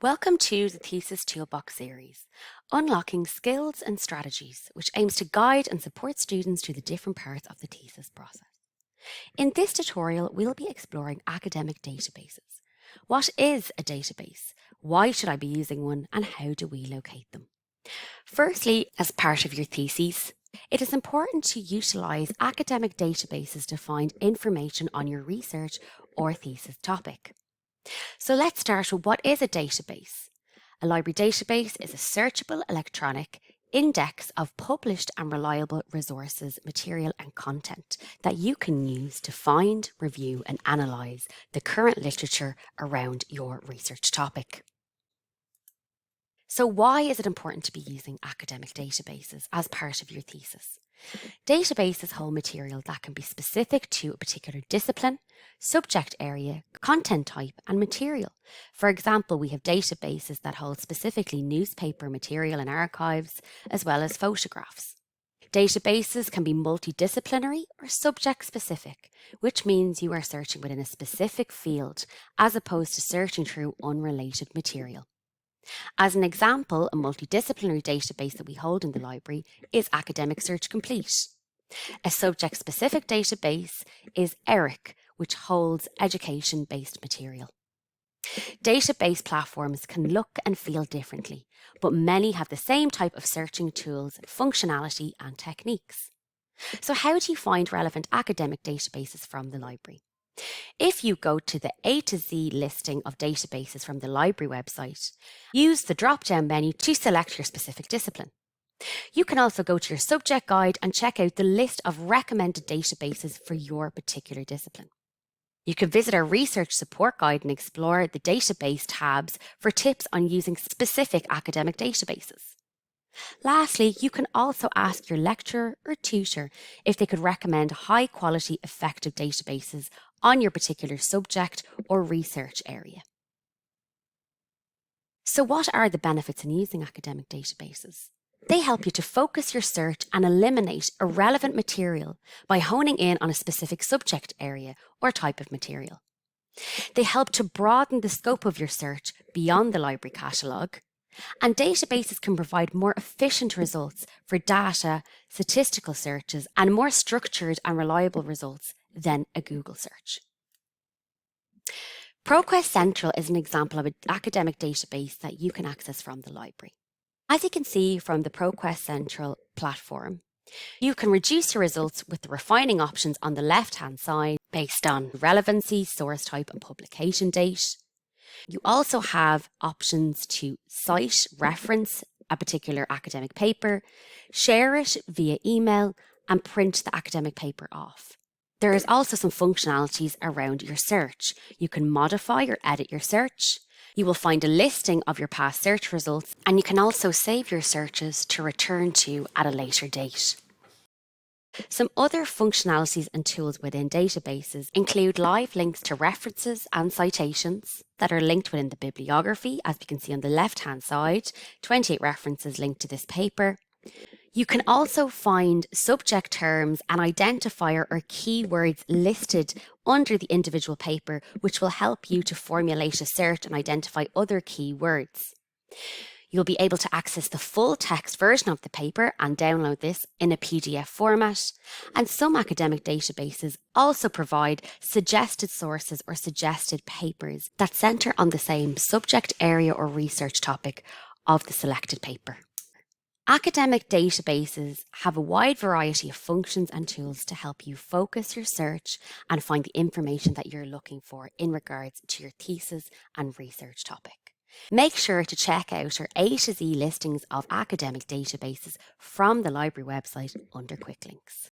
Welcome to the Thesis Toolbox Series, unlocking skills and strategies, which aims to guide and support students through the different parts of the thesis process. In this tutorial, we'll be exploring academic databases. What is a database? Why should I be using one? And how do we locate them? Firstly, as part of your thesis, it is important to utilise academic databases to find information on your research or thesis topic. So let's start with what is a database. A library database is a searchable electronic index of published and reliable resources, material and content that you can use to find, review and analyse the current literature around your research topic. So why is it important to be using academic databases as part of your thesis? Databases hold material that can be specific to a particular discipline, subject area, content type, and material. For example, we have databases that hold specifically newspaper material and archives, as well as photographs. Databases can be multidisciplinary or subject-specific, which means you are searching within a specific field as opposed to searching through unrelated material. As an example, a multidisciplinary database that we hold in the library is Academic Search Complete. A subject-specific database is ERIC, which holds education-based material. Database platforms can look and feel differently, but many have the same type of searching tools, functionality, and techniques. So how do you find relevant academic databases from the library? If you go to the A to Z listing of databases from the library website, use the drop-down menu to select your specific discipline. You can also go to your subject guide and check out the list of recommended databases for your particular discipline. You can visit our research support guide and explore the database tabs for tips on using specific academic databases. Lastly, you can also ask your lecturer or tutor if they could recommend high-quality, effective databases on your particular subject or research area. So what are the benefits in using academic databases? They help you to focus your search and eliminate irrelevant material by honing in on a specific subject area or type of material. They help to broaden the scope of your search beyond the library catalogue, and databases can provide more efficient results for data, statistical searches, and more structured and reliable results than a Google search. ProQuest Central is an example of an academic database that you can access from the library. As you can see from the ProQuest Central platform, you can reduce your results with the refining options on the left-hand side based on relevancy, source type, and publication date. You also have options to cite, reference a particular academic paper, share it via email, and print the academic paper off. There is also some functionalities around your search. You can modify or edit your search. You will find a listing of your past search results, and you can also save your searches to return to at a later date. Some other functionalities and tools within databases include live links to references and citations that are linked within the bibliography, as we can see on the left-hand side, 28 references linked to this paper. You can also find subject terms and identifier or keywords listed under the individual paper, which will help you to formulate a search and identify other keywords. You'll be able to access the full text version of the paper and download this in a PDF format. And some academic databases also provide suggested sources or suggested papers that centre on the same subject area or research topic of the selected paper. Academic databases have a wide variety of functions and tools to help you focus your search and find the information that you're looking for in regards to your thesis and research topic. Make sure to check out our A to Z listings of academic databases from the library website under Quick Links.